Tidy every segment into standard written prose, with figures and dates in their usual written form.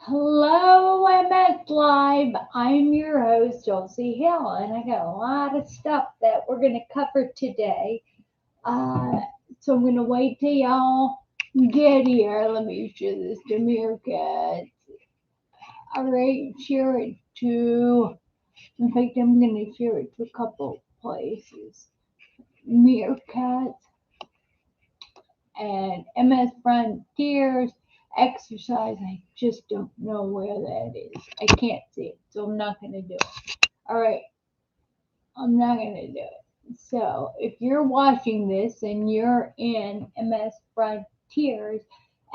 Hello, MS Live. I'm your host, Dulci Hill, and I got a lot of stuff that we're going to cover today. Uh, so I'm going to wait till y'all get here. Let me share this to Meerkat. All right, share it to, in fact, I'm going to share it to a couple places. Meerkat and MS Frontiers exercise. I just don't know where that is. I can't see it, so I'm not going to do it. All right, I'm not going to do it. So if you're watching this and you're in MS Frontiers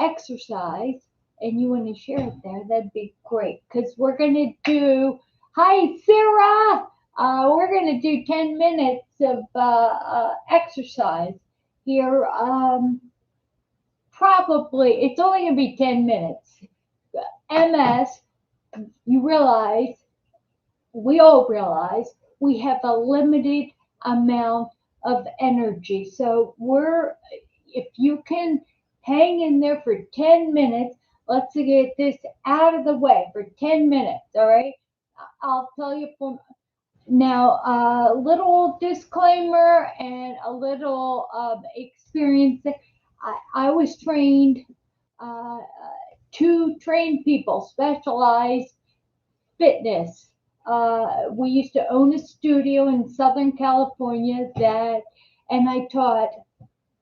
exercise and you want to share it there, that'd be great because we're going to do. Hi, Sarah. We're going to do 10 minutes of exercise here. Probably, it's only going to be 10 minutes. MS, you realize, we all realize, we have a limited amount of energy. So if you can hang in there for 10 minutes, let's get this out of the way for 10 minutes, all right? I'll tell you from now, a little disclaimer and a little experience. I was trained uh, to train people, specialized fitness. We used to own a studio in Southern California and I taught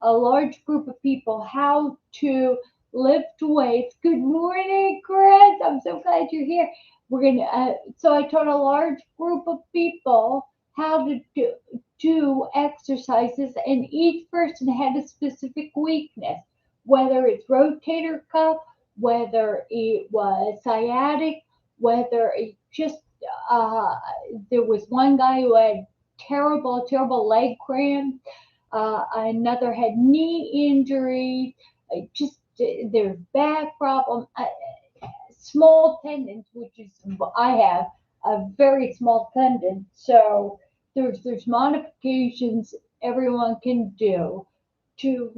a large group of people how to lift weights. Good morning, Chris. I'm so glad you're here. So I taught a large group of people how to do exercises, and each person had a specific weakness, whether it's rotator cuff, whether it was sciatic, whether it just uh, there was one guy who had terrible leg cramps. Another had knee injuries, just there's back problem, small tendons, which is I have a very small tendon. So there's modifications everyone can do to,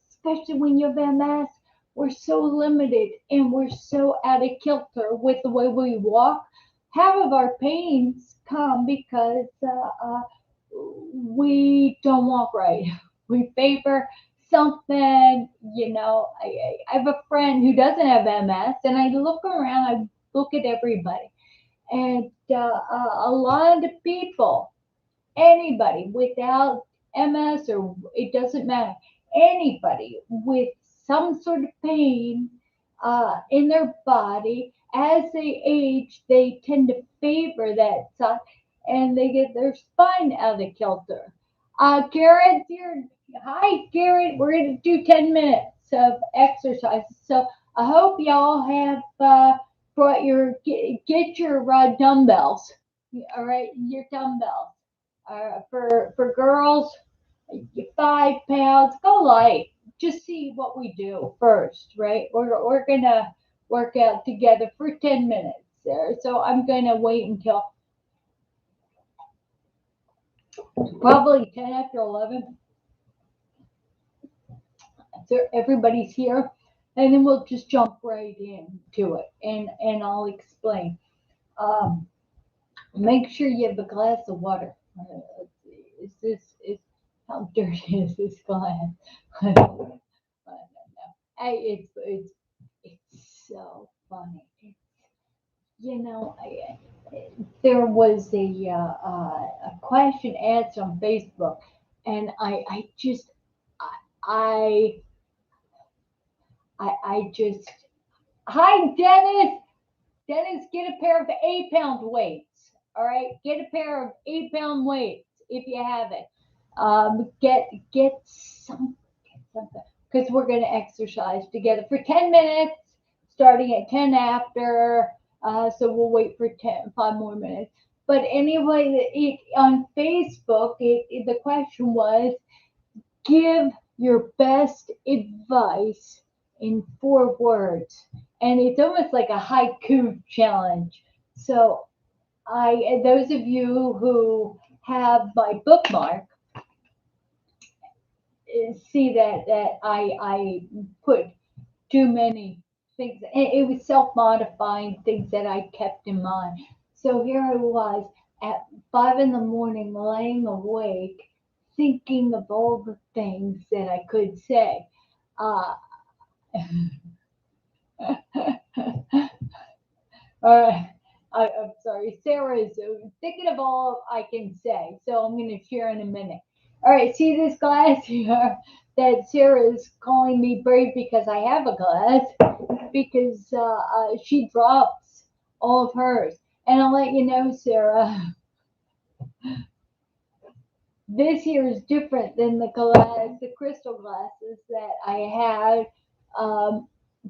especially when you have MS. We're so limited and we're so out of kilter with the way we walk. Half of our pains come because we don't walk right. We favor something, I have a friend who doesn't have MS, and I look around, I look at everybody, and a lot of people, anybody without MS, or it doesn't matter, anybody with some sort of pain in their body, as they age, they tend to favor that side and they get their spine out of kilter. Garrett, hi, Garrett. We're going to do 10 minutes of exercise. So I hope y'all have brought get your dumbbells. All right, your dumbbells. For girls, 5 pounds, go light. Just see what we do first, right? We're gonna work out together for 10 minutes there. So I'm gonna wait until probably 10 after 11. So everybody's here, and then we'll just jump right into it, and I'll explain. Um, Make sure you have a glass of water. Let's see. Is how dirty is this glass? I don't know. It's so funny. There was a question asked on Facebook, and I just I I just hi Dennis. Dennis, get a pair of 8 pound weights. All right, get a pair of 8 pound weights if you have it. Get something because we're going to exercise together for 10 minutes, starting at 10 after. So we'll wait for 5 more minutes. But anyway, on Facebook, the question was give your best advice in 4 words. And it's almost like a haiku challenge. So those of you who have my bookmark, see that I put too many. things. It was self-modifying things that I kept in mind. So here I was at 5 in the morning, laying awake, thinking of all the things that I could say. Uh, Uh, I'm sorry, Sarah is thinking of all I can say, so I'm going to share in a minute. All right, see this glass here that Sarah is calling me brave because I have a glass because she drops all of hers. And I'll let you know, Sarah, this here is different than the crystal glasses that I had.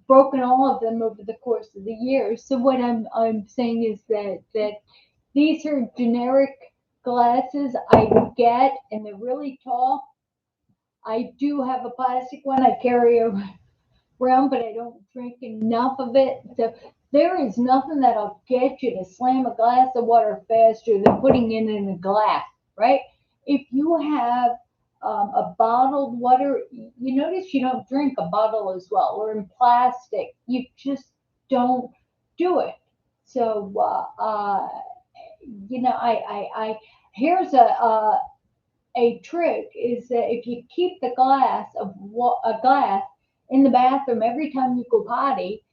Broken all of them over the course of the years. So what I'm saying is that these are generic glasses I get, and they're really tall. I do have a plastic one I carry around, but I don't drink enough of it. So there is nothing that'll get you to slam a glass of water faster than putting it in a glass, right? If you have a bottled water, you notice you don't drink a bottle as well, or in plastic. You just don't do it. So, here's a trick is that if you keep the glass of a glass in the bathroom every time you go potty,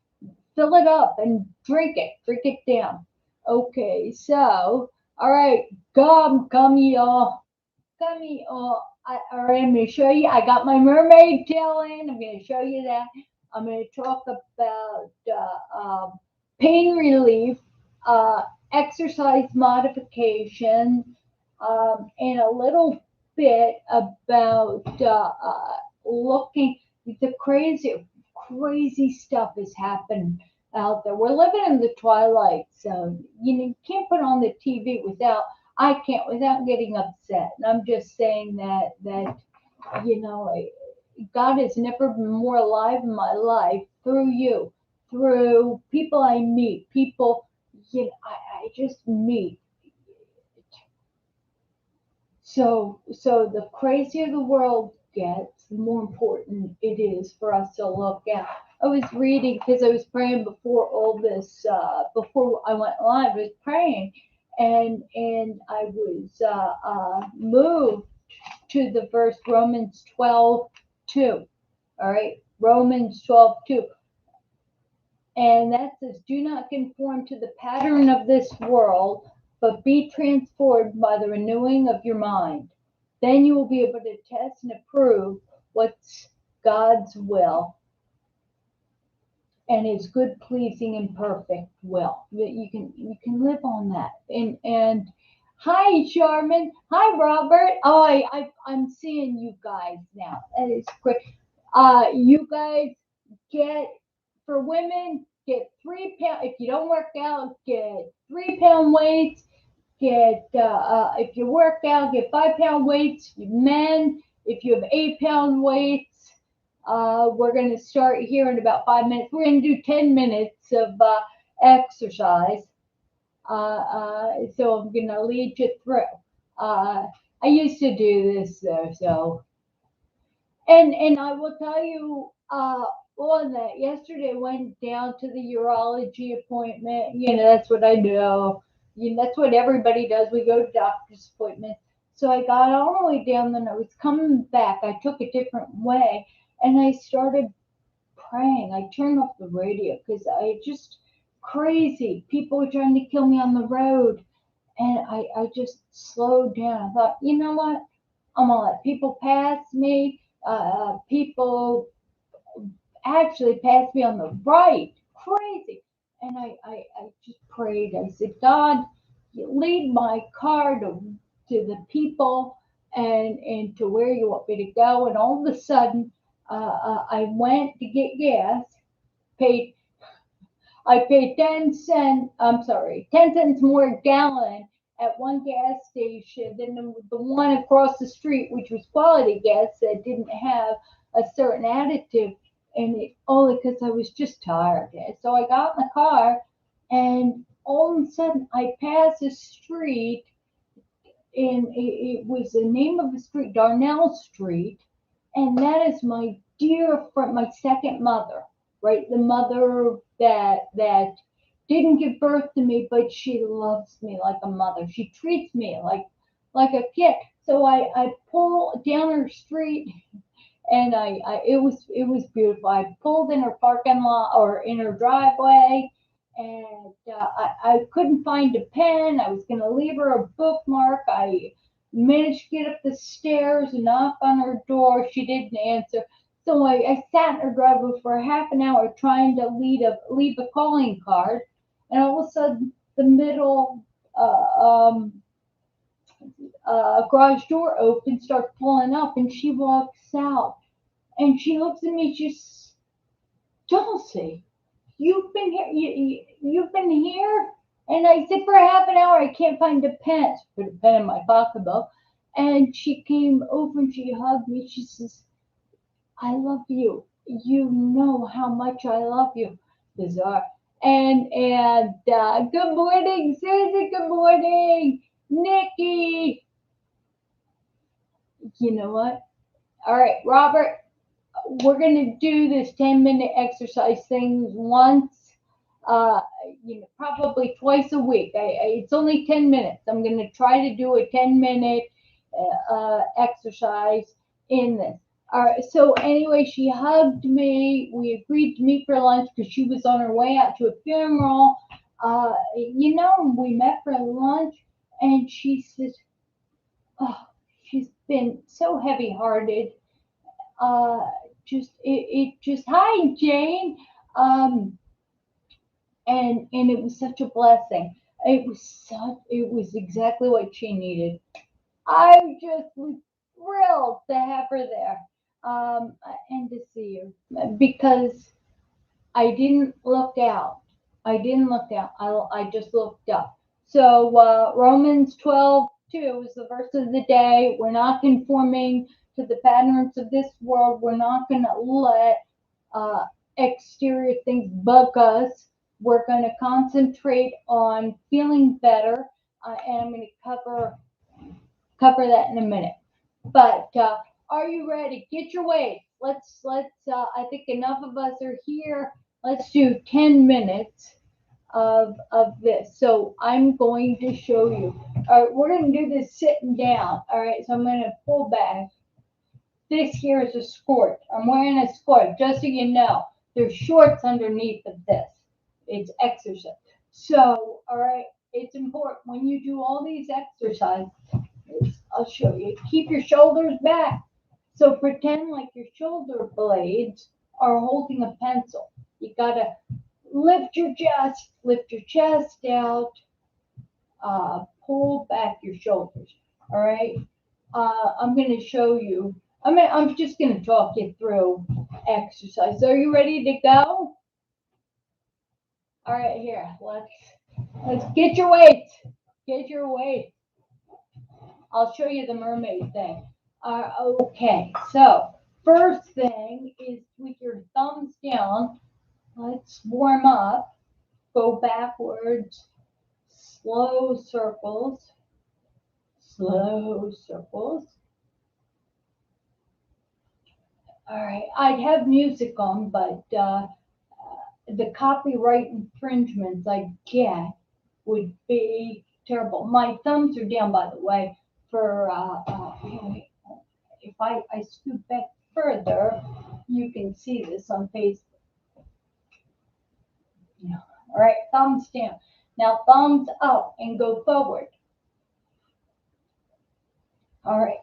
fill it up and drink it down. Okay, so all right, come y'all, come y'all. All right, I'm going to show you. I got my mermaid tail in. I'm going to show you that. I'm going to talk about pain relief, uh, exercise modification, and a little bit about looking. The crazy stuff is happening out there. We're living in the twilight zone. You can't put on the TV I can't without getting upset. And I'm just saying that you know God has never been more alive in my life through you, through people I meet, people I just meet. So the crazier the world gets, the more important it is for us to look at. I was reading because I was praying before all this, before I went live. I was praying, and I was moved to the verse Romans 12:2. All right, Romans 12:2. And that says, do not conform to the pattern of this world, but be transformed by the renewing of your mind. Then you will be able to test and approve what's God's will and his good, pleasing, and perfect will. You can live on that. And hi, Charmin. Hi, Robert. Oh, I'm seeing you guys now. That is great. You guys get for women, get 3 pound. If you don't work out, get 3 pound weights. Get if you work out, get 5 pound weights. Men, if you have 8 pound weights, we're going to start here in about 5 minutes. We're going to do 10 minutes of exercise. So I'm going to lead you through. I used to do this though, so and I will tell you on that yesterday I went down to the urology appointment. That's what I do. That's what everybody does. We go to doctor's appointments. So I got all the way down, then I was coming back. I took a different way, and I started praying. I turned off the radio because I just crazy. People were trying to kill me on the road, and I just slowed down. I thought, you know what? I'm gonna let people pass me. People actually passed me on the right. Crazy. And I just prayed. I said, God, you lead my car to the people and to where you want me to go. And all of a sudden, I went to get gas, paid I paid 10 cents, I'm sorry, 10 cents more a gallon at one gas station than the one across the street, which was quality gas that didn't have a certain additive in it, only because I was just tired. So I got in the car, and all of a sudden I passed a street, and it was the name of the street, Darnell Street, and that is my dear friend, my second mother. right? The mother that didn't give birth to me, but she loves me like a mother. She treats me like a kid. So I pull down her street, and it was beautiful. I pulled in her parking lot or in her driveway, and I couldn't find a pen. I was gonna leave her a bookmark. I managed to get up the stairs and knock on her door. She didn't answer. So I sat in her driveway for half an hour trying to leave a calling card, and all of a sudden the middle garage door opens, starts pulling up, and she walks out. And she looks at me. She's, Dulci, you've been here. You've been here. And I said, for half an hour, I can't find a pen. She put a pen in my pocketbook. And she came over and she hugged me. She says, I love you. You know how much I love you. Bizarre. And good morning, Susan. Good morning, Nikki. You know what? All right, Robert, we're going to do this 10-minute exercise thing once, uh, probably twice a week. It's only 10 minutes. I'm going to try to do a 10-minute exercise in this. All right. So anyway, she hugged me. We agreed to meet for lunch because she was on her way out to a funeral. We met for lunch, and she says, "Oh, she's been so heavy-hearted. Uh, just hi, Jane." Um, and it was such a blessing. It was exactly what she needed. I just was thrilled to have her there, and to see her because I didn't look out. I didn't look out. I just looked up. So Romans 12:2 is the verse of the day. We're not conforming to the patterns of this world. We're not going to let uh, exterior things bug us. We're going to concentrate on feeling better, and I'm going to cover that in a minute. But are you ready? Get your weight. Let's. I think enough of us are here. Let's do 10 minutes of this. So I'm going to show you. All right, we're going to do this sitting down. All right, so I'm going to pull back. This here is a skirt. I'm wearing a skirt, just so you know. There's shorts underneath of this. It's exercise. So, all right, it's important when you do all these exercises. I'll show you. Keep your shoulders back. So pretend like your shoulder blades are holding a pencil. You gotta lift your chest out, pull back your shoulders. All right. I'm gonna show you. I'm just gonna talk you through exercise. Are you ready to go? All right, here. Let's get your weight. Get your weight. I'll show you the mermaid thing. Okay, so first thing is with your thumbs down, let's warm up. Go backwards, slow circles, slow circles. All right, I'd have music on, but the copyright infringements I get would be terrible. My thumbs are down, by the way, for if I scoot back further, you can see this on Facebook. Yeah. All right, thumbs down. Now thumbs up and go forward. All right,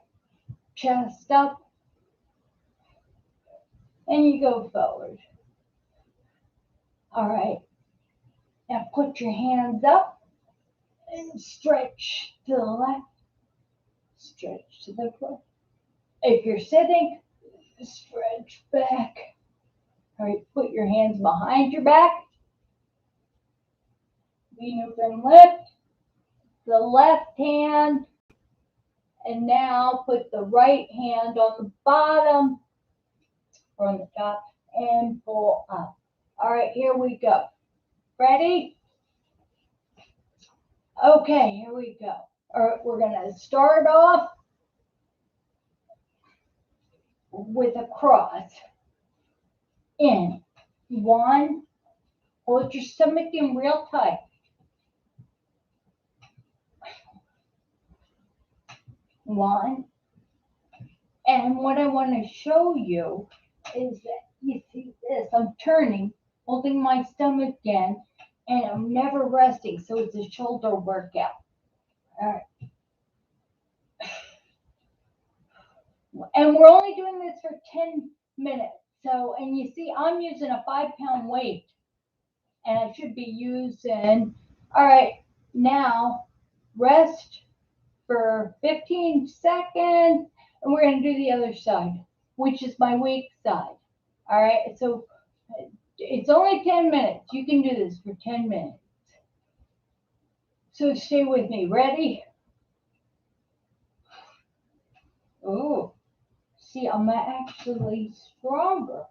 chest up and you go forward. All right, now put your hands up and stretch to the left, stretch to the right. If you're sitting, stretch back. All right, put your hands behind your back. Lean over and lift the left hand. And now put the right hand on the bottom or on the top and pull up. All right, here we go. Ready? Okay, here we go. All right, we're going to start off with a cross. In. 1. Hold your stomach in real tight. 1. And what I want to show you is that you see this. I'm turning, holding my stomach in, and I'm never resting. So it's a shoulder workout. All right. And we're only doing this for 10 minutes. So, and you see, I'm using a 5-pound weight, and I should be using, all right, now rest for 15 seconds, and we're going to do the other side, which is my weak side. All right, so it's only 10 minutes. You can do this for 10 minutes. So stay with me. Ready? Oh, see, I'm actually stronger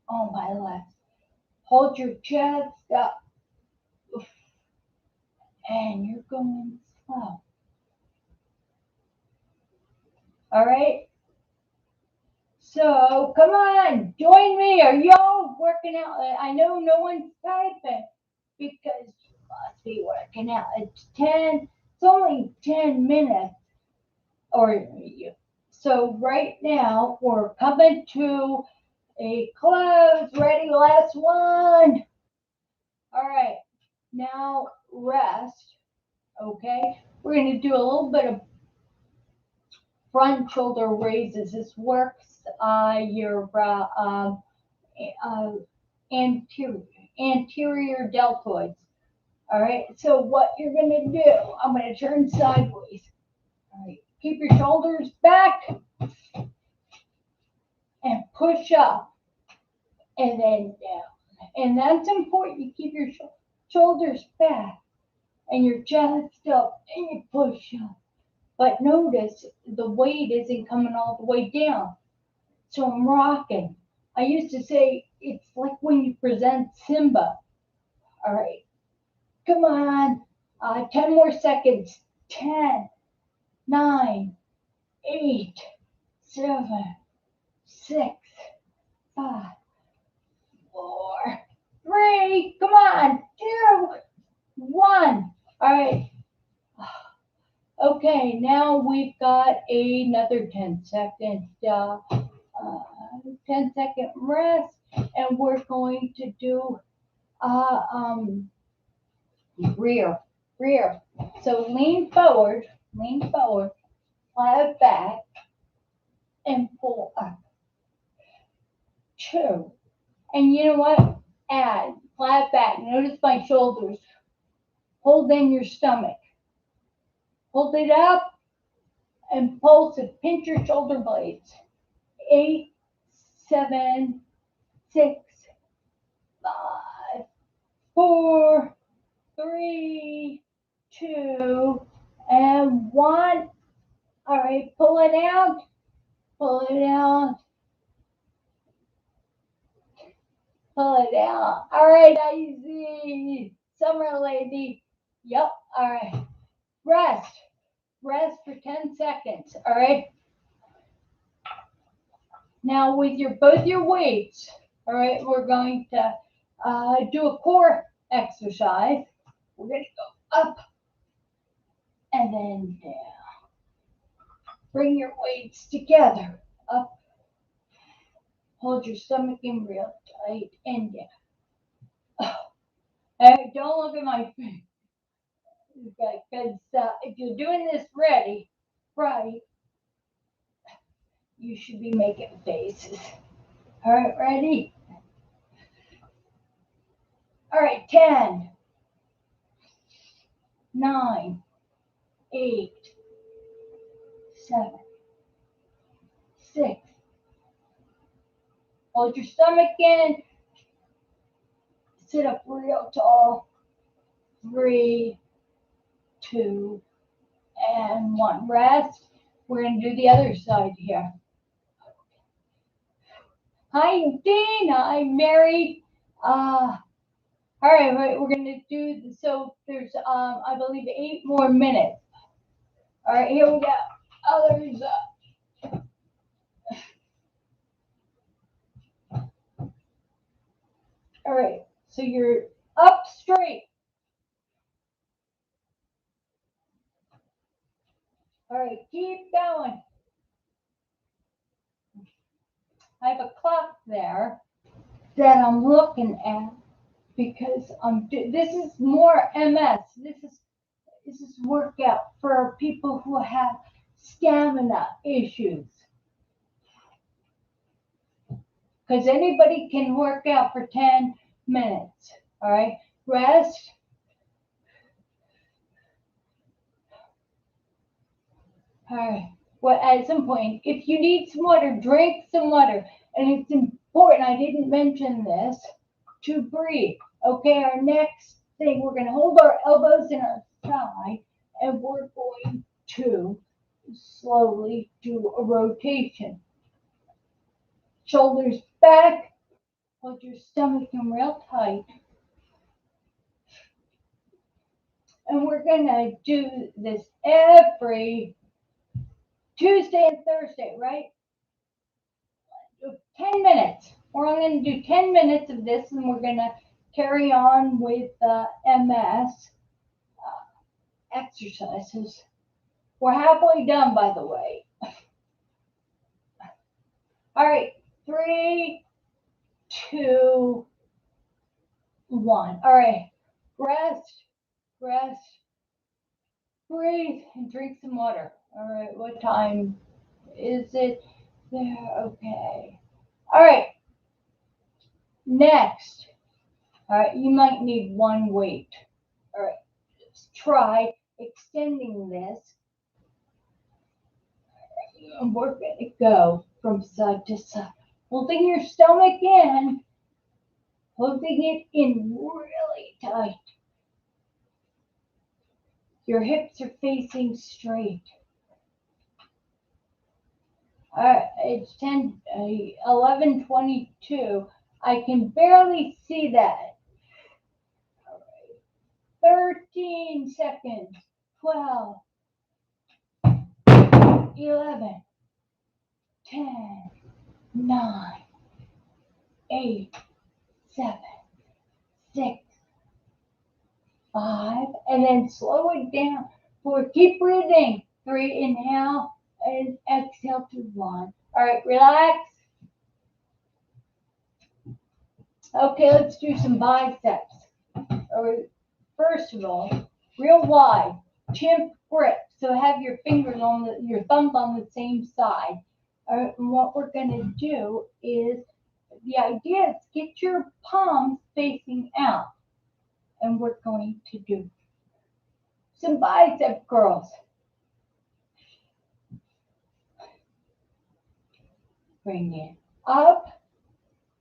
on my left. Hold your chest up. And you're going slow. All right? So, come on, join me. Are y'all working out? I know no one's typing because you must be working out. It's only 10 minutes. So right now, we're coming to a close. Ready, last one. All right, now rest. Okay, we're going to do a little bit of front shoulder raises. This works your anterior deltoids. All right, so what you're going to do, I'm going to turn sideways. All right, keep your shoulders back and push up and then down. And that's important. You keep your shoulders back and your chest up and you push up. But notice the weight isn't coming all the way down. So I'm rocking. I used to say it's like when you present Simba. All right. Come on. 10 more seconds. 10, 9, 8, 7, 6, 5, 4, 3. Come on. 2, 1. All right. Okay, now we've got another 10 seconds, 10-second rest, and we're going to do rear. So lean forward, flat back, and pull up. 2. And you know what? Add flat back. Notice my shoulders. Hold in your stomach. Hold it up and pulse it. Pinch your shoulder blades. 8, 7, 6, 5, 4, 3, 2, and 1. All right, pull it out. Pull it out. Pull it out. All right, easy. Summer lady. Yep. All right. Rest. Rest for 10 seconds. All right. Now with both your weights, all right, we're going to do a core exercise. We're going to go up and then down. Bring your weights together. Up. Hold your stomach in real tight and down. Hey, don't look at my face. Okay, because if you're doing this right, you should be making faces. All right, ready? All right, 10, 9, 8, 7, 6. Hold your stomach in. Sit up real tall. 3, 2, and 1. Rest. We're going to do the other side here. Hi, Dean. I'm married. All right, we're going to do, so there's, I believe, 8 more minutes. All right, here we go. Others up. right, so you're up straight. All right, keep going. I have a clock there that I'm looking at because this is more MS. This is workout for people who have stamina issues. Because anybody can work out for 10 minutes. All right, rest. All right. Well, at some point, if you need some water, drink some water. And it's important, I didn't mention this, to breathe. Okay, our next thing, we're going to hold our elbows in our thigh, and we're going to slowly do a rotation. Shoulders back, hold your stomach in real tight. And we're going to do this every Tuesday and Thursday, right? 10 minutes. We're only going to do 10 minutes of this, and we're going to carry on with MS exercises. We're halfway done, by the way. All right, 3, 2, 1. All right, rest, breathe, and drink some water. All right, what time is it there? Okay. All right, next. All right, you might need one weight. All right, let's try extending this. And we're going to go from side to side, holding your stomach in, holding it in really tight. Your hips are facing straight. All right, it's 11:22. I can barely see that. All right, 13 seconds, 12, 11, 10, 9, 8, 7, 6, 5, and then slow it down. 4, keep breathing. 3, inhale, and exhale to 1. All right, relax. Okay, let's do some biceps. All right, first of all, real wide, chimp grip. So have your fingers your thumbs on the same side. All right, and what we're going to do is, the idea is get your palms facing out. And we're going to do some bicep curls. Bring it up,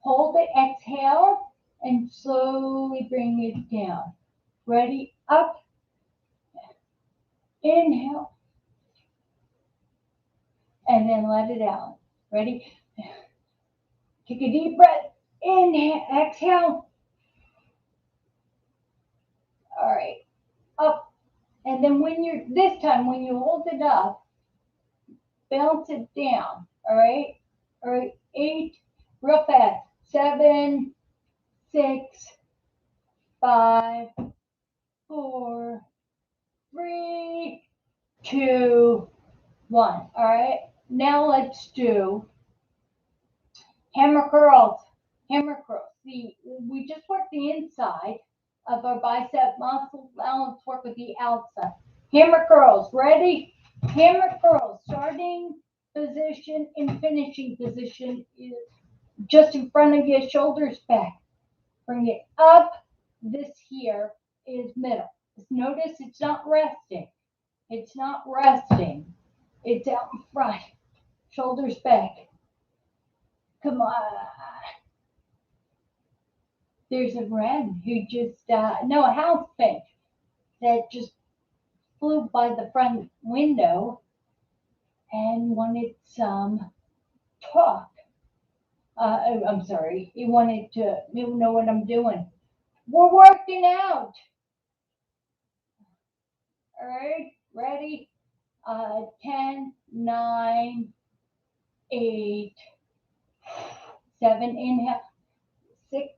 hold it, exhale, and slowly bring it down. Ready? Up, inhale, and then let it out. Ready? Take a deep breath, inhale, exhale. All right, up. And then when you hold it up, bounce it down. All right? All right, 8, real fast. 7, 6, 5, 4, 3, 2, 1. All right, now let's do hammer curls. Hammer curls. We just worked the inside of our bicep muscle. Now let's work with the outside. Hammer curls. Ready? Hammer curls. Starting position and finishing position is just in front of you, shoulders back. Bring it up. This here is middle. Notice it's not resting. It's not resting. It's out in front. Shoulders back. Come on. There's a wren who just, a house finch that just flew by the front window and wanted some talk. I'm sorry. He wanted to know what I'm doing. We're working out. All right, ready? 10, 9, 8, 7, inhale, 6,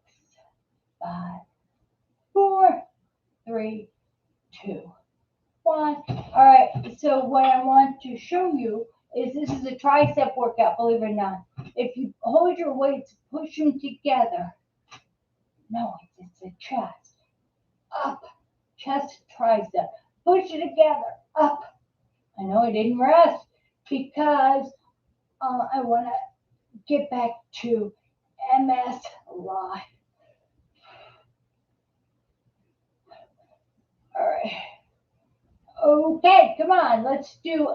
2, 1. All right, so what I want to show you is this is a tricep workout, believe it or not. If you hold your weights, push them together. No, it's a chest. Up, chest, tricep. Push it together, up. I know I didn't rest because I want to get back to MS Live. All right. Okay, come on. Let's do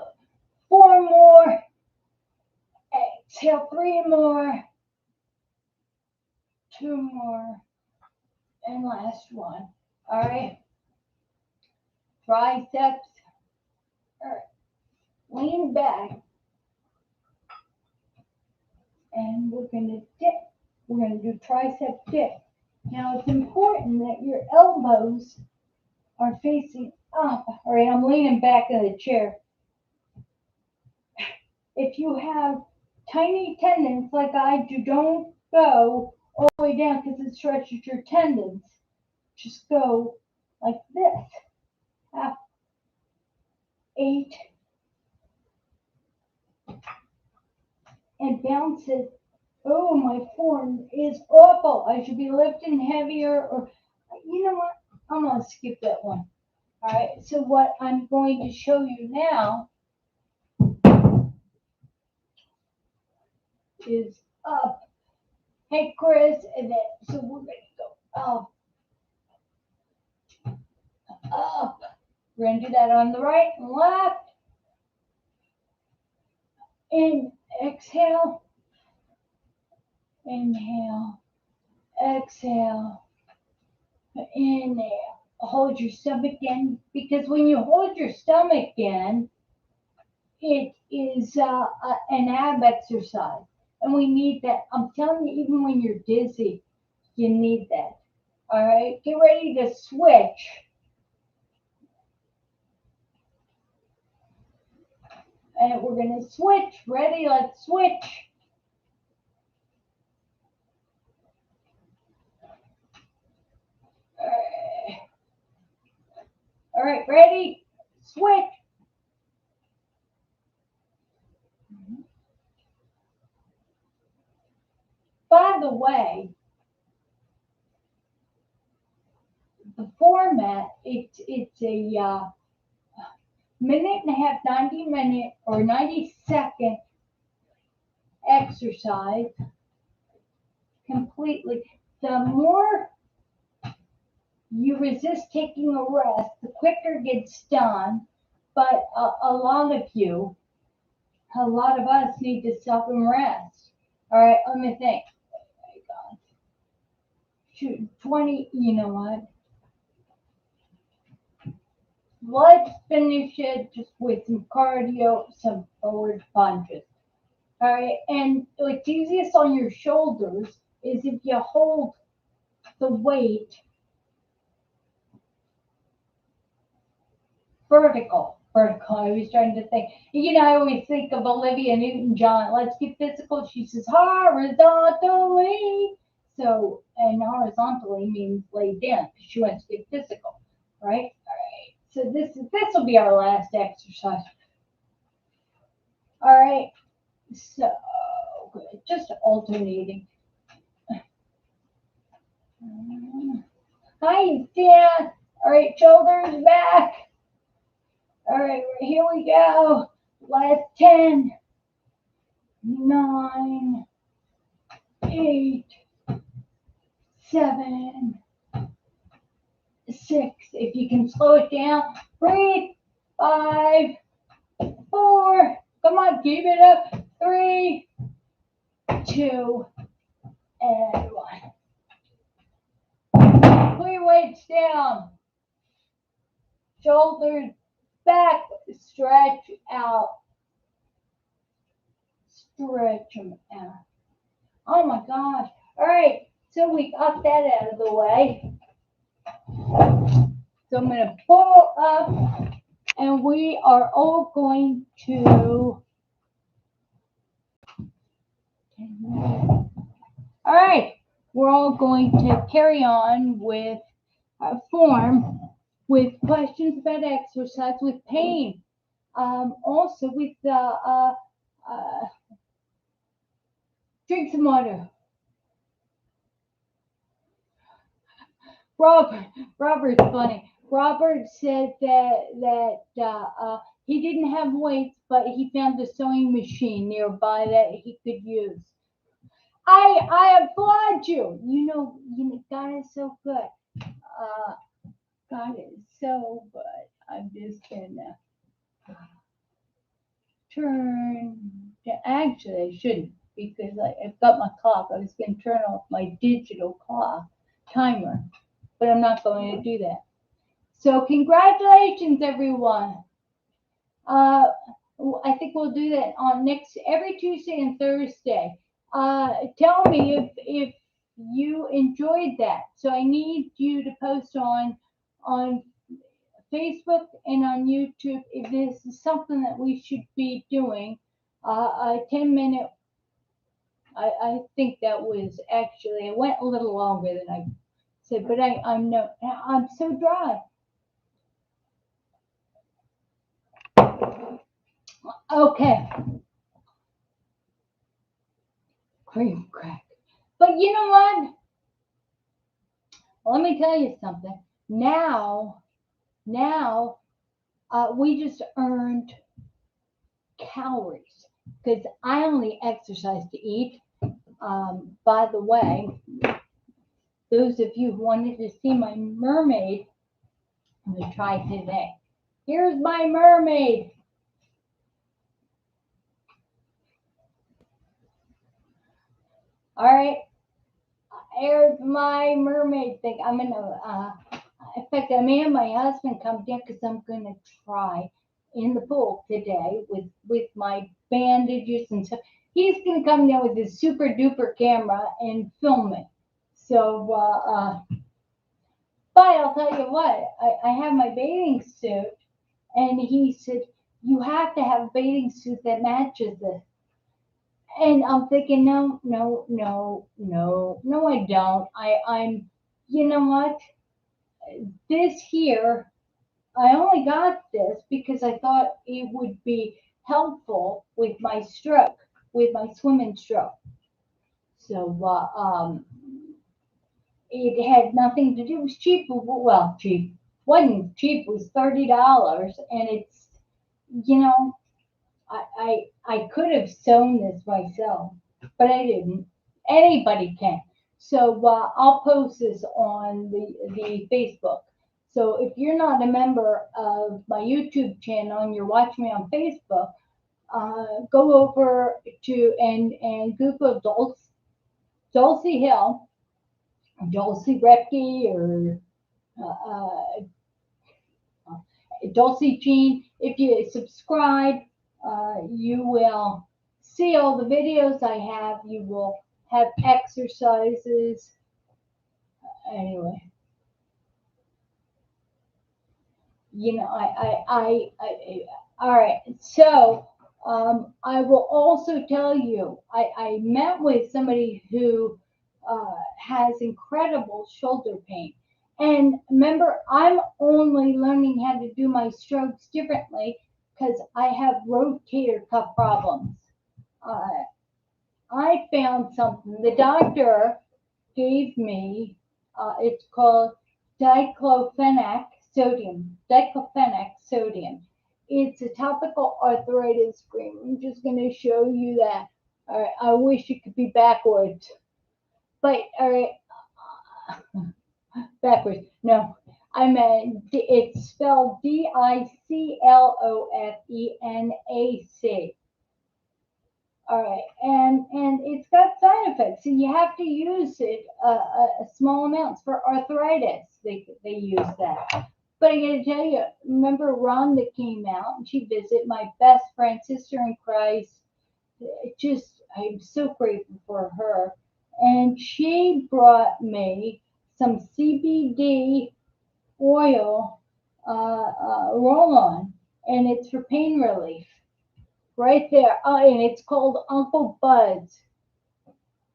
4 more. Exhale, 3 more. 2 more. And last one. All right. Triceps. All right. Lean back. And we're going to dip. We're going to do tricep dip. Now, it's important that your elbows are facing up. All right, I'm leaning back in the chair. If you have tiny tendons like I do, don't go all the way down because it stretches your tendons. Just go like this. 8. And bounce it. Oh, my form is awful. I should be lifting heavier, or you know what? I'm going to skip that one. All right, so what I'm going to show you now is up. Hey, Chris, and then, so we're going to go up, up. We're going to do that on the right and left. In, exhale, inhale, exhale, inhale. Hold your stomach in, because when you hold your stomach in, it is an ab exercise, and we need that. I'm telling you, even when you're dizzy, you need that. All right, get ready to switch. And we're going to switch. Ready? Let's switch. All right, ready? Switch. By the way, the format, it's a minute and a half, 90-minute or 90-second exercise completely. The more you resist taking a rest, the quicker it gets done. But a lot of us need to stop and rest. All right, let me think. Oh my God. Shoot, 20, you know what? Let's finish it just with some cardio, some forward punches. All right, and what's easiest on your shoulders is if you hold the weight vertical. I was trying to think. You know, I always think of Olivia Newton-John. Let's get physical. She says horizontally. So, and horizontally means lay down because she wants to get physical, right? All right. So this will be our last exercise. All right. So good. Just alternating. Hi, Dan. All right, shoulders back. All right, here we go. Last 10, 9, 8, 7, 6. If you can slow it down, breathe. 5, 4. Come on, keep it up. 3, 2, and 1. Put your weights down. Shoulders back. Stretch out. Stretch them out. Oh my gosh. All right. So we got that out of the way. So I'm going to pull up, and we are all going to. All right. We're all going to carry on with our form. with questions about exercise, with pain, also with drink some water. Robert, Robert's funny. Robert said that he didn't have weights, but he found a sewing machine nearby that he could use. I applaud you. God is so good. Uh, God is so good. I'm just gonna turn. Actually, I shouldn't because I've got my clock. I was gonna turn off my digital clock timer, but I'm not going to do that. So congratulations, everyone. Uh, I think we'll do that on next every Tuesday and Thursday. Tell me if you enjoyed that. So I need you to post on Facebook and on YouTube if this is something that we should be doing. A 10-minute. I think that was actually it went a little longer than I said, but I'm no I'm so dry. Okay, cream crack. But you know what? Let me tell you something. Now, we just earned calories because I only exercise to eat. By the way, those of you who wanted to see my mermaid, I'm gonna try today. Here's my mermaid. All right, here's my mermaid thing. I'm gonna, in fact, I may have my husband come down because I'm gonna try in the pool today with my bandages and stuff. He's gonna come down with his super duper camera and film me. So, but I'll tell you what, I have my bathing suit, and he said you have to have a bathing suit that matches this. And I'm thinking, no, no, no, no, no, I don't. You know what? This here, I only got this because I thought it would be helpful with my stroke, with my swimming stroke. So, it had nothing to do. It was cheap. Well, cheap wasn't cheap. It was $30, and it's you know I could have sewn this myself, but I didn't. Anybody can. So I'll post this on the Facebook. So if you're not a member of my YouTube channel and you're watching me on Facebook, go over to and Google Dulci Hill, Dulci Repke, or Dulcie Jean. If you subscribe, you will see all the videos I have. You will have exercises. Anyway, all right. So, I will also tell you, I met with somebody who has incredible shoulder pain. And remember, I'm only learning how to do my strokes differently because I have rotator cuff problems. Uh, I found something. The doctor gave me, it's called diclofenac sodium. Diclofenac sodium. It's a topical arthritis cream. I'm just going to show you that. All right, I wish it could be backwards. But, all right, backwards. No, I meant it's spelled Diclofenac. All right, and it's got side effects, and you have to use it small amounts for arthritis. They use that. But I gotta tell you, remember Rhonda came out and she visited my best friend, sister in Christ. I'm so grateful for her, and she brought me some CBD oil roll on, and it's for pain relief right there. And it's called Uncle Bud's.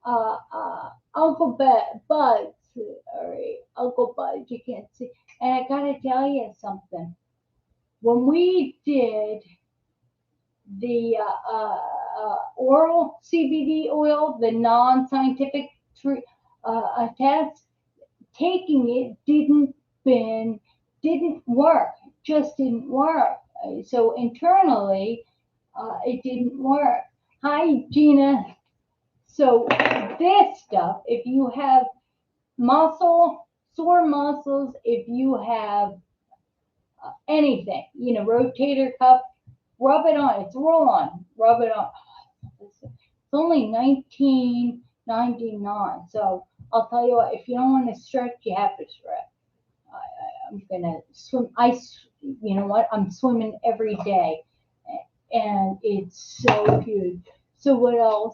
Uncle Bud's. All right, Uncle Bud's. You can't see. And I gotta tell you something. When we did the oral CBD oil, the non-scientific test, taking it didn't work. Just didn't work. So internally, it didn't work. Hi, Gina. So this stuff, if you have sore muscles, if you have anything, rotator cuff, rub it on. It's roll on. Rub it on. It's only 19.99. So I'll tell you what, if you don't want to stretch, you have to stretch. I'm gonna swim. You know what? I'm swimming every day, and it's so good. So what I'll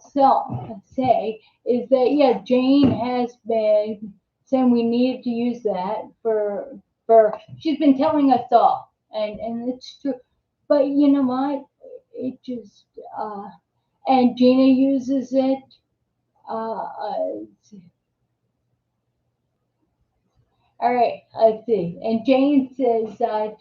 say is that yeah, Jane has been saying we needed to use that for. She's been telling us all, and it's true. But you know what? It just and Gina uses it. All right, let's see. And Jane says that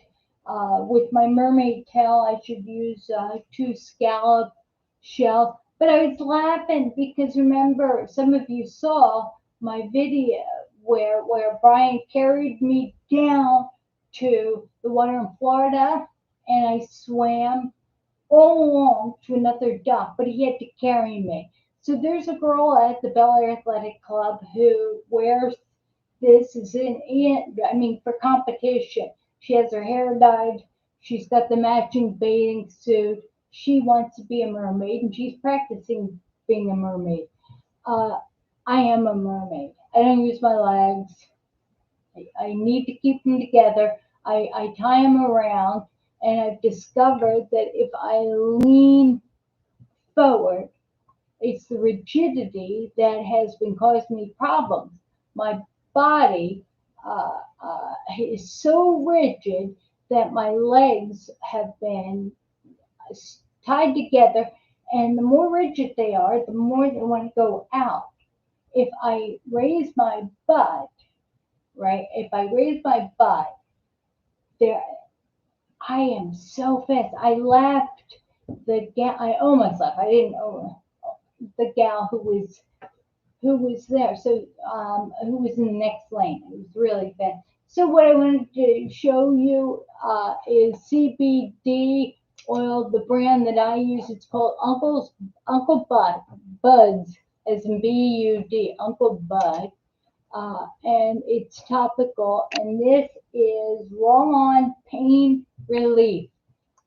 with my mermaid tail, I should use 2 scallop shells. But I was laughing because remember, some of you saw my video where Brian carried me down to the water in Florida, and I swam all along to another dock, but he had to carry me. So there's a girl at the Bel Air Athletic Club who wears this is I mean, for competition. She has her hair dyed. She's got the matching bathing suit. She wants to be a mermaid, and she's practicing being a mermaid. Uh, I am a mermaid. I don't use my legs. I need to keep them together. I tie them around, and I've discovered that if I lean forward, it's the rigidity that has been causing me problems. My body is so rigid that my legs have been tied together, and the more rigid they are, the more they want to go out. If I raise my butt, right? If I raise my butt, there, I am so fast. I laughed the gal. I almost laughed. I didn't. The gal who was there. So who was in the next lane? It was really fast. So what I wanted to show you is CBD oil. The brand that I use, it's called Uncle Bud's, as in BUD, Uncle Bud, and it's topical. And this is roll-on pain relief.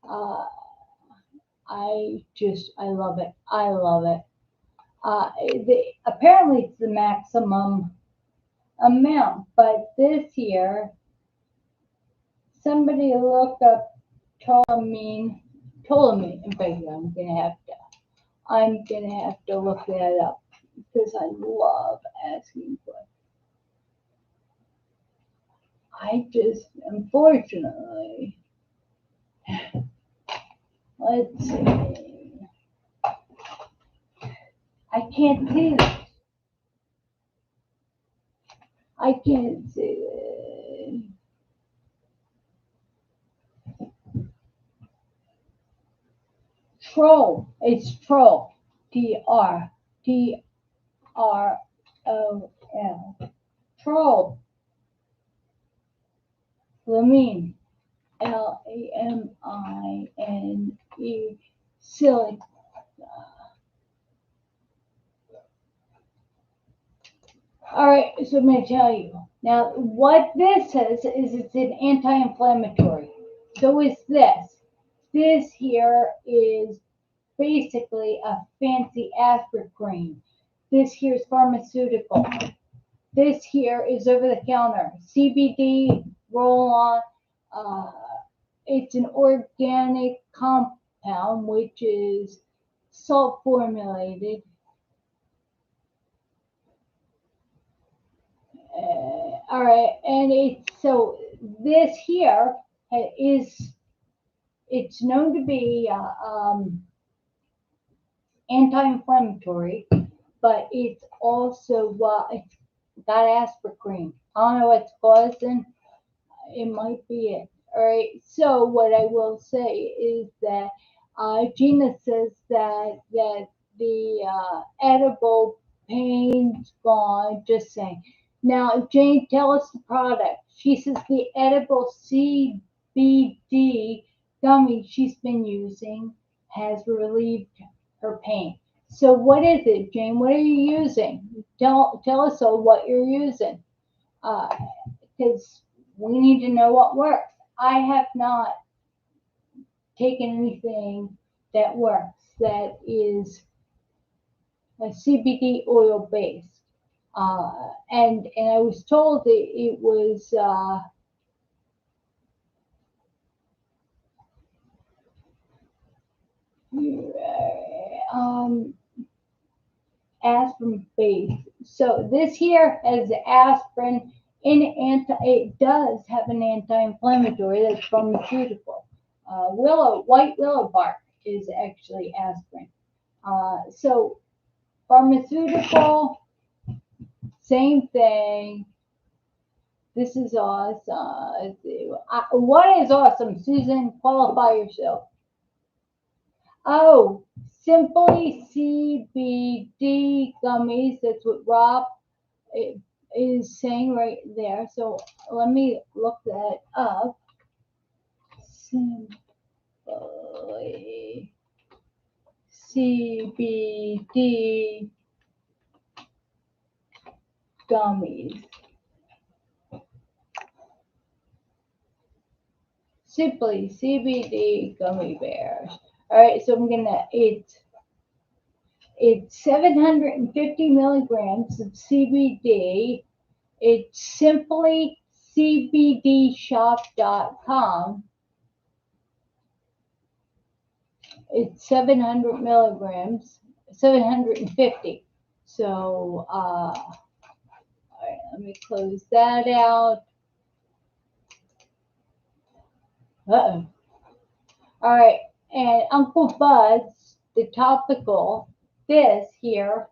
Uh, I love it. I love it. Apparently it's the maximum amount, but this year somebody looked up tolamine. In fact, I'm gonna have to look that up because I love asking questions. I just unfortunately, let's see. I can't see this. I can't see this. Troll. It's troll. TROL. Troll. Lamine. LAMINE. Silly. All right, so I'm going to tell you. Now, what this is it's an anti-inflammatory. So is this. This here is basically a fancy aspirin cream. This here is pharmaceutical. This here is over the counter. CBD roll on. Uh, it's an organic compound which is salt formulated. All right, and this here it's known to be anti-inflammatory, but it's also it's got aspartame. I don't know what's causing. It might be it. All right. So what I will say is that Gina says that the edible pain's gone. Just saying. Now, Jane, tell us the product. She says the edible CBD gummy she's been using has relieved her pain. So what is it, Jane? What are you using? Tell us all what you're using. Because we need to know what works. I have not taken anything that works that is a CBD oil based. And I was told that it was um, aspirin based. So this here has aspirin in it does have an anti-inflammatory that's pharmaceutical. White willow bark is actually aspirin. So pharmaceutical, same thing. This is awesome. What is awesome, Susan? Qualify yourself. Oh, simply CBD gummies. That's what Rob is saying right there. So let me look that up. Simply CBD gummies. Simply CBD gummy bears. All right, so I'm gonna it's 750 milligrams of CBD. It's simply cbdshop.com. It's 700 milligrams, 750. So, all right, let me close that out. Uh-oh. All right, and Uncle Bud's, the topical, this here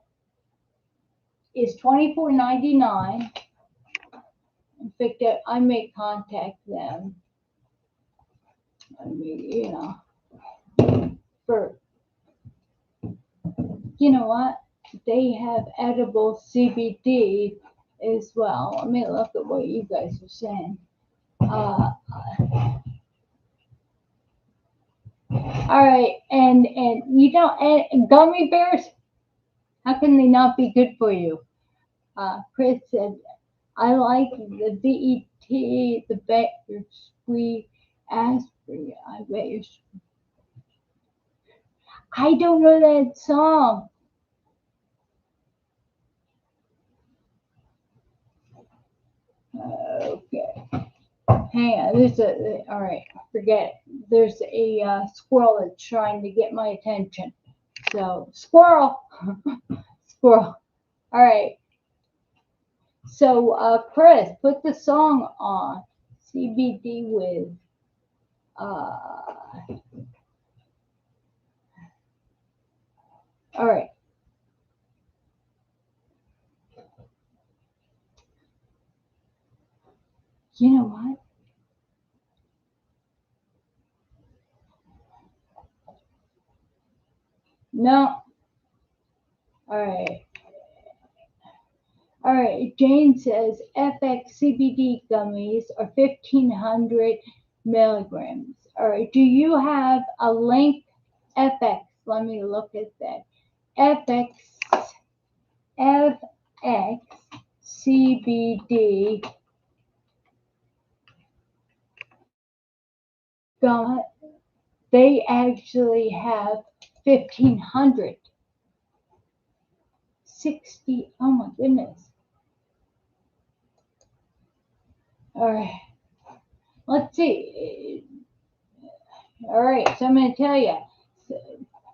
is $24.99. In fact, I may contact them. I mean, for, you know what? They have edible CBD as well. Let me look at what you guys are saying. All right, and and gummy bears. How can they not be good for you? Chris said, I like the BET, the better sweet aspirin. I bet you're. I don't know that song. Okay. Hang on. All right. Forget it. There's a squirrel that's trying to get my attention. So, squirrel. Squirrel. All right. So, Chris, put the song on. CBD with. All right. You know what? No. All right. All right. Jane says FX CBD gummies are 1,500 milligrams. All right. Do you have a link? FX. Let me look at that. FX. FX CBD gum. They actually have 1,500. 60. Oh my goodness. All right. Let's see. All right. So I'm going to tell you.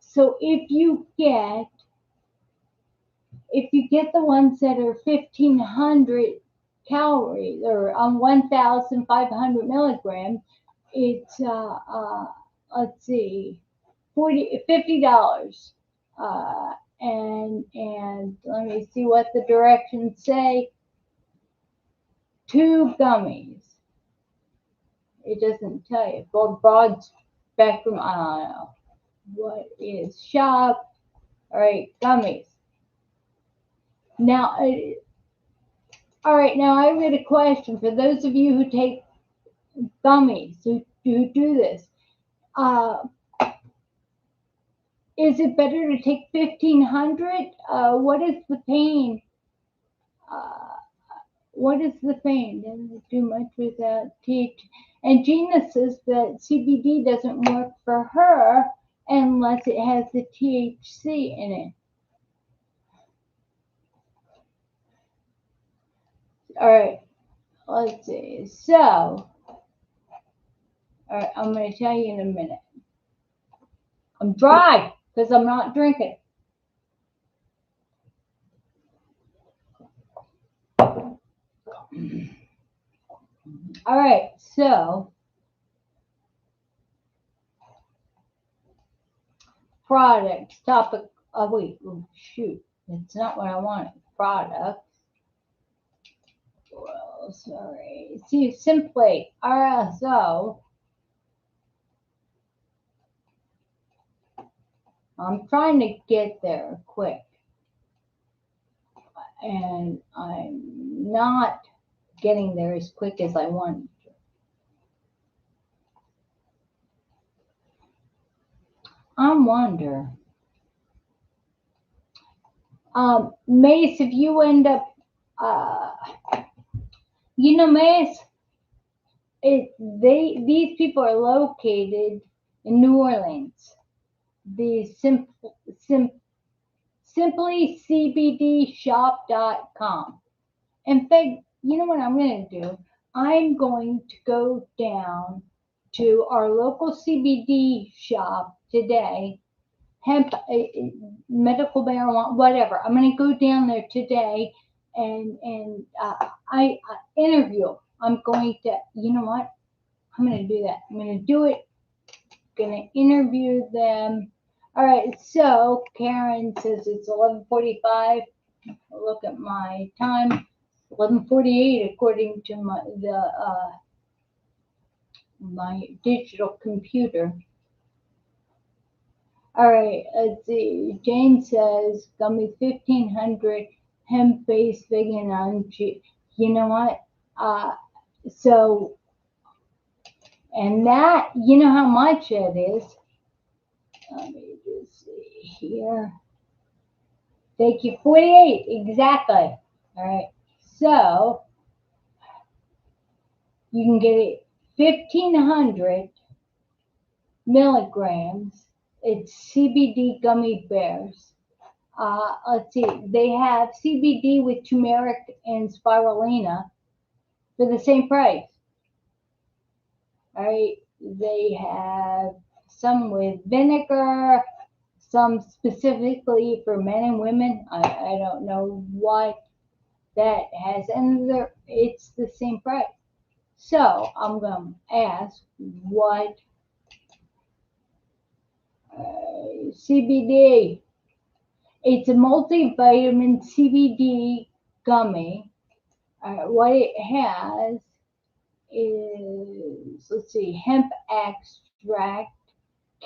So if you get the ones that are 1,500 calories or on 1,500 milligrams, it's let's see, $50. And let me see what the directions say. 2 gummies. it doesn't tell you. Broad spectrum, I don't know. What is shop? All right, gummies. Now, all right, now I've got a question for those of you who take gummies, who do this. Is it better to take 1,500? What is the pain? Uh, what is the pain? Doesn't do much without THC. And Gina says that CBD doesn't work for her unless it has the THC in it. All right, let's see. So, all right, I'm going to tell you in a minute. I'm dry because I'm not drinking. All right, so products, topic of week. Oh, shoot, that's not what I wanted. Products. Well, sorry. See, simply RSO. I'm trying to get there quick, and I'm not getting there as quick as I wanted to. I wonder, Mace, if you end up, Mace, these people are located in New Orleans. The simplycbdshop.com. In fact, you know what I'm going to do? I'm going to go down to our local CBD shop today, hemp, medical marijuana, whatever. I'm going to go down there today and I interview. I'm going to, you know what? I'm going to do that. I'm going to do it. Going to interview them. All right. So Karen says it's 11:45. Look at my time. 11:48 according to my digital computer. All right, let's see. Jane says gummy 1,500 hemp-based vegan on cheap. You know what? So, and that, you know how much it is? Let me just see here. Thank you, 48, exactly. All right, so you can get it 1,500 milligrams. It's CBD gummy bears. Let's see, they have CBD with turmeric and spirulina for the same price. All right, they have some with vinegar, some specifically for men and women. I don't know what that has, and it's the same price. So I'm going to ask what CBD. It's a multivitamin CBD gummy. What it has is, let's see, hemp extract,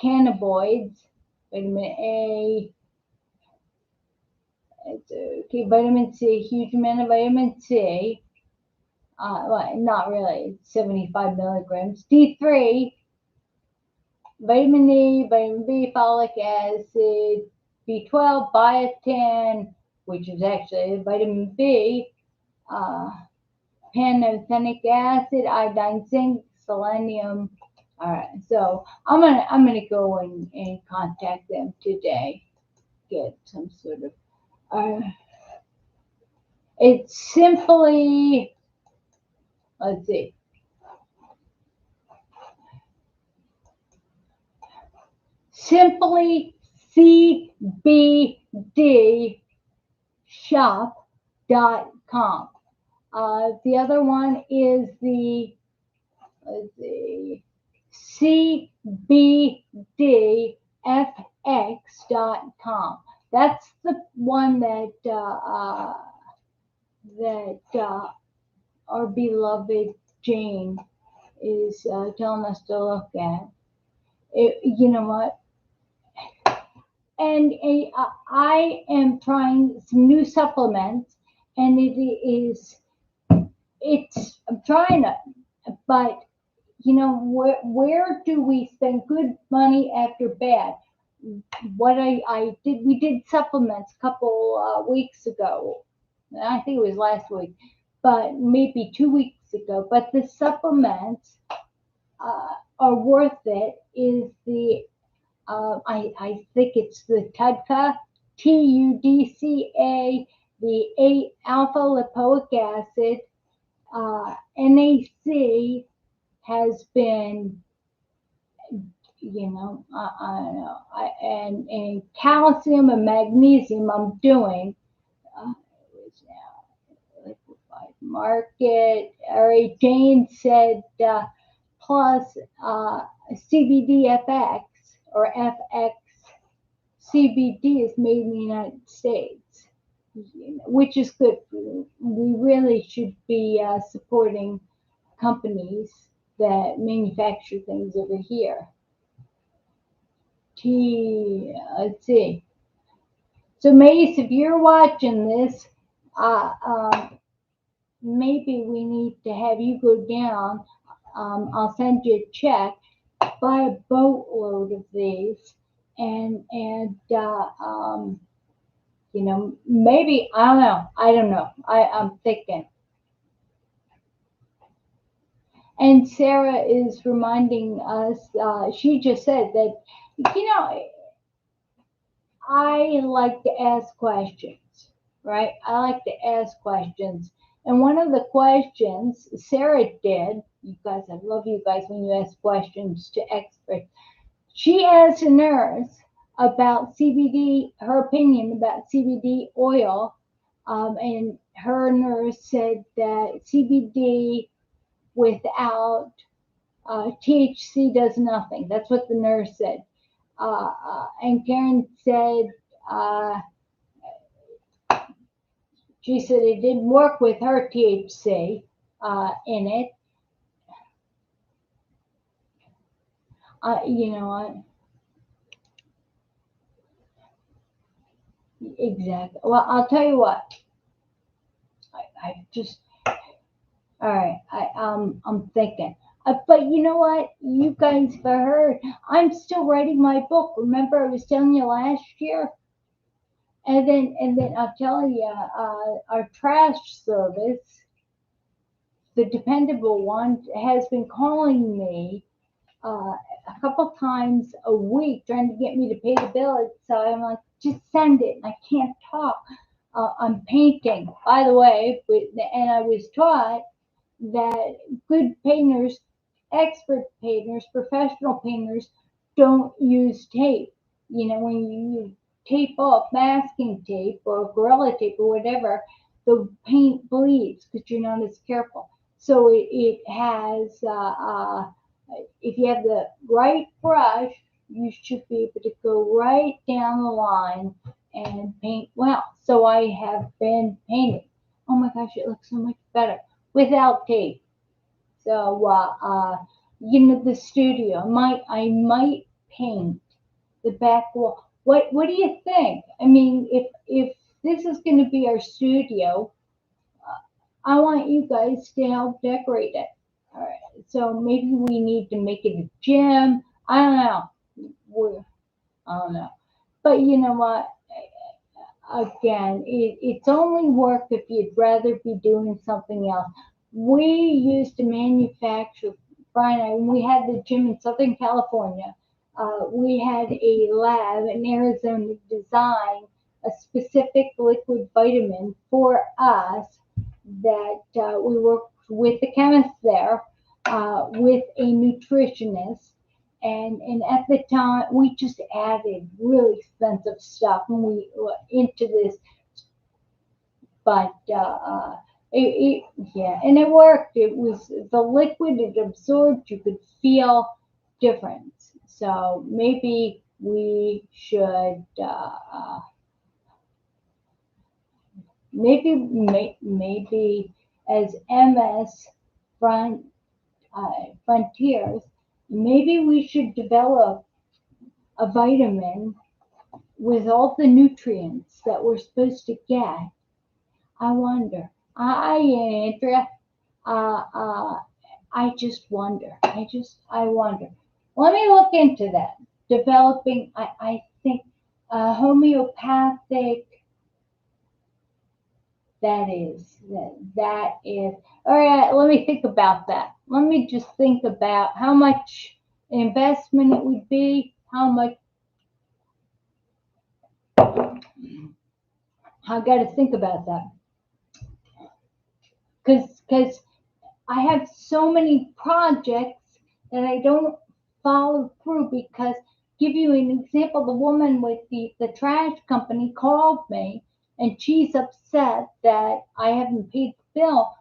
cannabinoids, vitamin A, it's okay, vitamin C, huge amount of vitamin C. Well, not really, 75 milligrams. D3, vitamin E, vitamin B, folic acid, B12, biotin, which is actually vitamin B, pantothenic acid, iodine, zinc, selenium. All right, so I'm gonna go and contact them today, get some sort of. It's simply, let's see. Simply CBDshop.com. The other one is the, let's see, CBDFX.com. That's the one that our beloved Jane is telling us to look at. You know what? And I am trying some new supplements, and I'm trying it, but where do we spend good money after bad? What I did, we did supplements a couple weeks ago. I think it was last week, but maybe 2 weeks ago. But the supplements are worth it. Is the I think it's the TUDCA, TUDCA, the 8 alpha lipoic acid, NAC has been, I don't know, and calcium and magnesium I'm doing. It was now liquefied market. All right, Jane said plus CBDFX or FX. CBD is made in the United States, which is good. We really should be supporting companies that manufacture things over here. Let's see. So, Mace, if you're watching this, maybe we need to have you go down. I'll send you a check, buy a boatload of these, and maybe I don't know. I'm thinking. And Sarah is reminding us. She just said that I like to ask questions, right? I like to ask questions. And one of the questions Sarah did, you guys, I love you guys when you ask questions to experts. She asked a nurse about CBD, her opinion about CBD oil, and her nurse said that CBD without THC does nothing. That's what the nurse said. And Karen said, she said it didn't work with her THC in it. You know what? Exactly. Well, I'll tell you what. I just, all right. I'm thinking. But you know what? You guys have heard. I'm still writing my book. Remember, I was telling you last year. And then I'll tell you, our trash service, the dependable one, has been calling me a couple times a week trying to get me to pay the bill. So I'm like, just send it. I can't talk. I'm painting, by the way, and I was taught that good painters, expert painters, professional painters don't use tape. When you tape off masking tape or Gorilla tape or whatever, the paint bleeds because you're not as careful. So it has, if you have the right brush, you should be able to go right down the line and paint well. So I have been painting. Oh my gosh, it looks so much better without tape. So, the studio, I might paint the back wall. What do you think? I mean, if this is going to be our studio, I want you guys to help decorate it. All right. So maybe we need to make it a gym. I don't know. I don't know. But you know what? Again, it's only work if you'd rather be doing something else. We used to manufacture, Brian and I, when we had the gym in Southern California, we had a lab in Arizona design a specific liquid vitamin for us that we worked with the chemist there, with a nutritionist. And at the time, we just added really expensive stuff when we were into this. But yeah, and it worked. It was the liquid, it absorbed, you could feel difference. So maybe we should, maybe as MS front frontiers, maybe we should develop a vitamin with all the nutrients that we're supposed to get. I wonder. Andrea, uh, uh, I just wonder. I wonder. Let me look into that. Developing, I think, homeopathic. That is. All right. Let me think about that. Let me just think about how much investment it would be. How much. I got to think about that because I have so many projects that I don't follow through because give you an example, the woman with the trash company called me and she's upset that I haven't paid the bill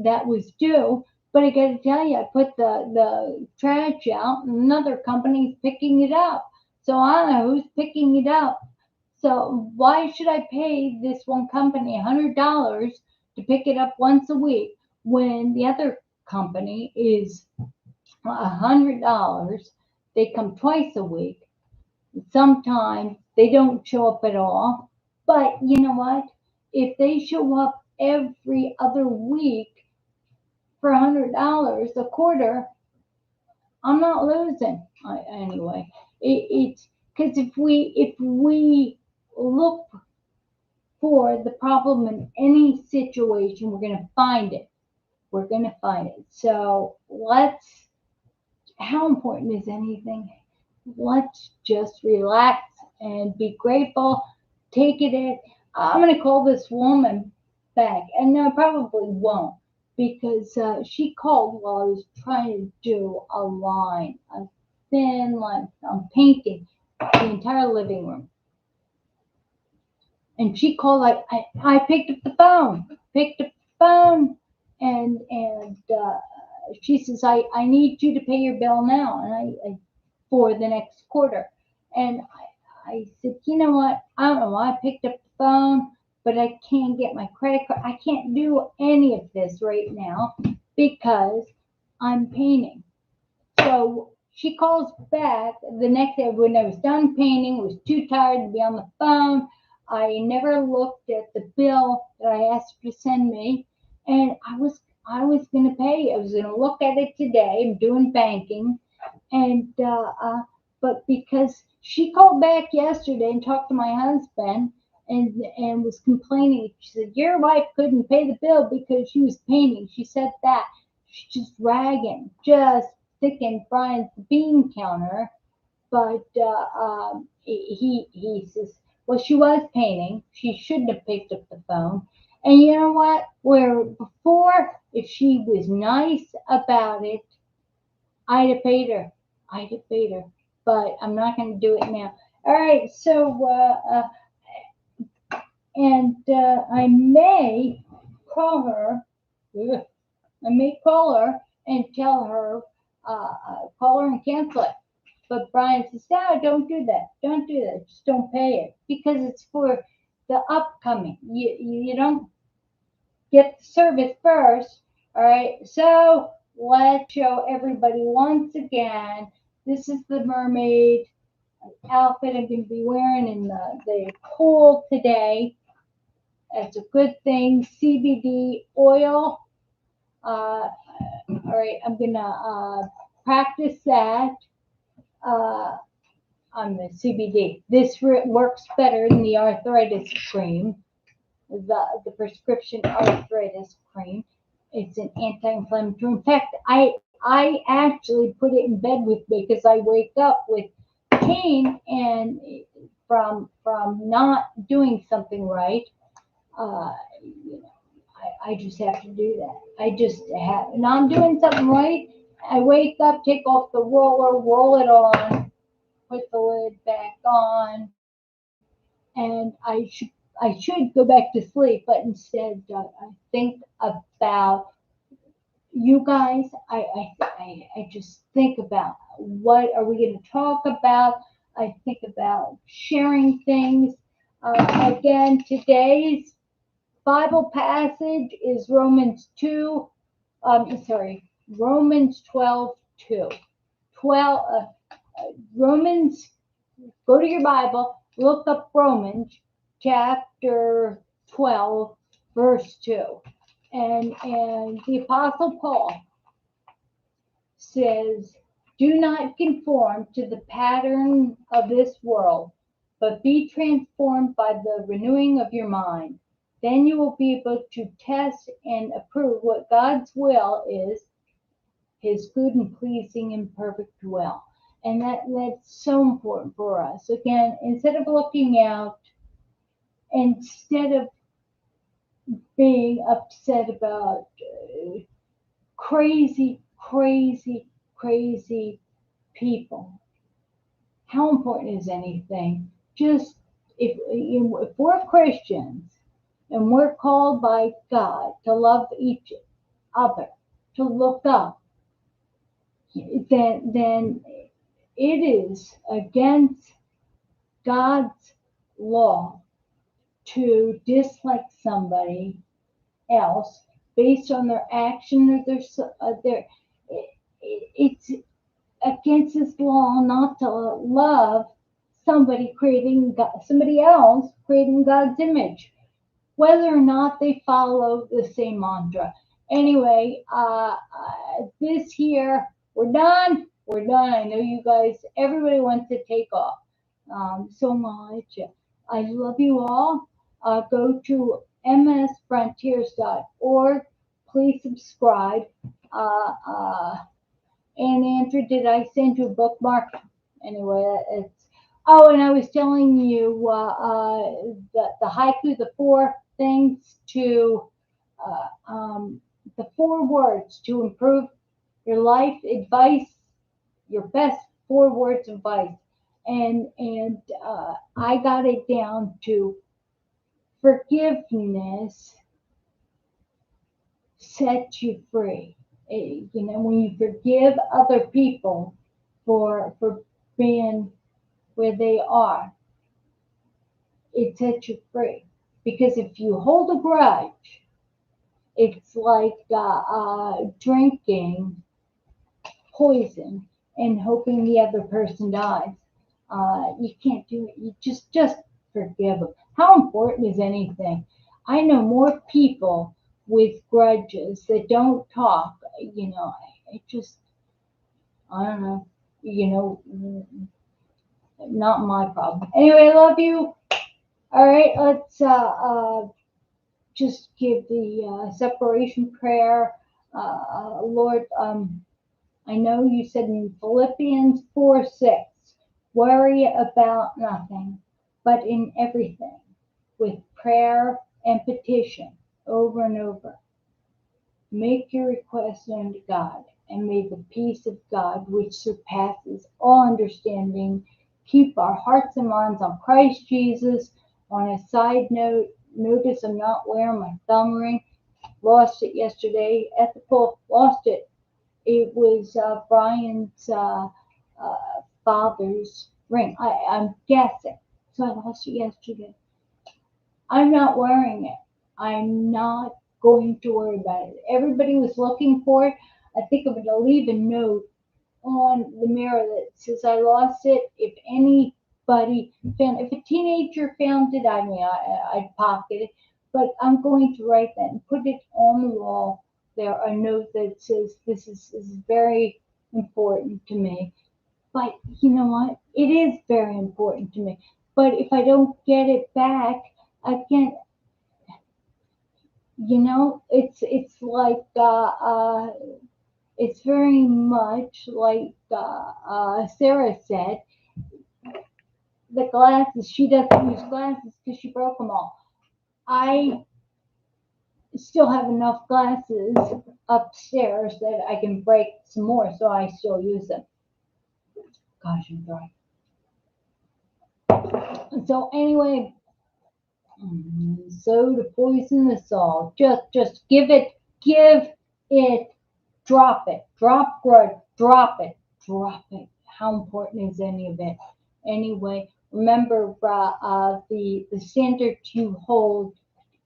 that was due. But I gotta tell you, I put the trash out and another company's picking it up. So I don't know who's picking it up. So why should I pay this one company $100 to pick it up once a week when the other company is $100? They come twice a week. Sometimes they don't show up at all. But you know what? If they show up every other week for $100 a quarter, I'm not losing anyway. It's because if we look for the problem in any situation, we're going to find it. We're going to find it. So how important is anything? Let's just relax and be grateful. Take it in. I'm going to call this woman back. And no, I probably won't because she called while I was trying to do a thin line. I'm painting the entire living room. And she called like I picked up the phone, and she says I need you to pay your bill now, and I for the next quarter, and I said, you know what, I don't know why I picked up the phone, but I can't get my credit card. I can't do any of this right now because I'm painting. So she calls back the next day when I was done painting, was too tired to be on the phone. I never looked at the bill that I asked her to send me, and I was gonna pay. I was gonna look at it today. I'm doing banking, and but because she called back yesterday and talked to my husband and was complaining, she said your wife couldn't pay the bill because she was painting. She said that she's just ragging, just sticking Brian's bean counter. But he says, well, she was painting. She shouldn't have picked up the phone. And you know what? Where before, if she was nice about it, I'd have paid her. I'd have paid her. But I'm not going to do it now. All right. So, I may call her. I may call her and tell her, call her and cancel it. But Brian says, no, don't do that. Don't do that. Just don't pay it because it's for the upcoming. You don't get the service first. All right. So let's show everybody once again. This is the mermaid outfit I'm going to be wearing in the pool today. That's a good thing. CBD oil. All right. I'm going to practice that. On the CBD. This works better than the arthritis cream, the prescription arthritis cream. It's an anti-inflammatory. In fact, I actually put it in bed with me because I wake up with pain and from not doing something right. You know, I just have to do that. I just have. Now I'm doing something right. I wake up, take off the roller, roll it on, put the lid back on, and I should go back to sleep, but instead I think about you guys. I just think about what are we going to talk about. I think about sharing things. Again, today's Bible passage is Romans 2. Sorry, Romans 12:2. 12, Romans, go to your Bible, look up Romans chapter 12, verse 2. And the Apostle Paul says, do not conform to the pattern of this world, but be transformed by the renewing of your mind. Then you will be able to test and approve what God's will is, his good and pleasing and perfect will. And that's so important for us. Again, instead of looking out, instead of being upset about crazy, crazy, crazy people, how important is anything? Just if we're Christians and we're called by God to love each other, to look up, then it is against God's law to dislike somebody else based on their action or their it's against his law not to love somebody else creating God's image, whether or not they follow the same mantra. Anyway, this year we're done. We're done. I know you guys. Everybody wants to take off so much. I love you all. Go to msfrontiers.org. Please subscribe. And Andrew, did I send you a bookmark? Anyway, it's. Oh, and I was telling you the haiku, the four things to, the 4 words to improve your life, advice, your best 4 words of advice, and I got it down to forgiveness sets you free. When you forgive other people for being where they are, it sets you free. Because if you hold a grudge, it's like drinking poison and hoping the other person dies. You can't do it. You just forgive them. How important is anything? I know more people with grudges that don't talk. It just, I don't know. Not my problem. Anyway, I love you. All right, let's just give the separation prayer. Lord, I know you said in Philippians 4:6, worry about nothing, but in everything, with prayer and petition, over and over. Make your requests known to God, and may the peace of God, which surpasses all understanding, keep our hearts and minds on Christ Jesus. On a side note, notice I'm not wearing my thumb ring. Lost it yesterday at the pool. Lost it. It was Brian's father's ring. I'm guessing. So I lost it yesterday. I'm not wearing it. I'm not going to worry about it. Everybody was looking for it. I think I'm going to leave a note on the mirror that says I lost it. If anybody if a teenager found it, I'd pocket it. But I'm going to write that and put it on the wall there, a note that says this is very important to me. But you know what? It is very important to me. But if I don't get it back, I can't. It's like it's very much like Sarah said. The glasses, she doesn't use glasses because she broke them all. I still have enough glasses upstairs that I can break some more, so I still use them. Gosh, I'm dry. So anyway, so to poison us all, just give it, drop it, drop grudge, drop it. How important is any of it? Anyway, remember the standard you hold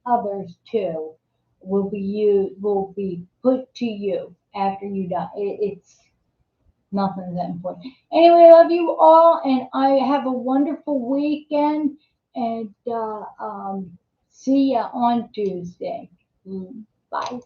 others to. will be put to you after you die. It's nothing that important. Anyway, I love you all, and I have a wonderful weekend, and see ya on Tuesday. Bye.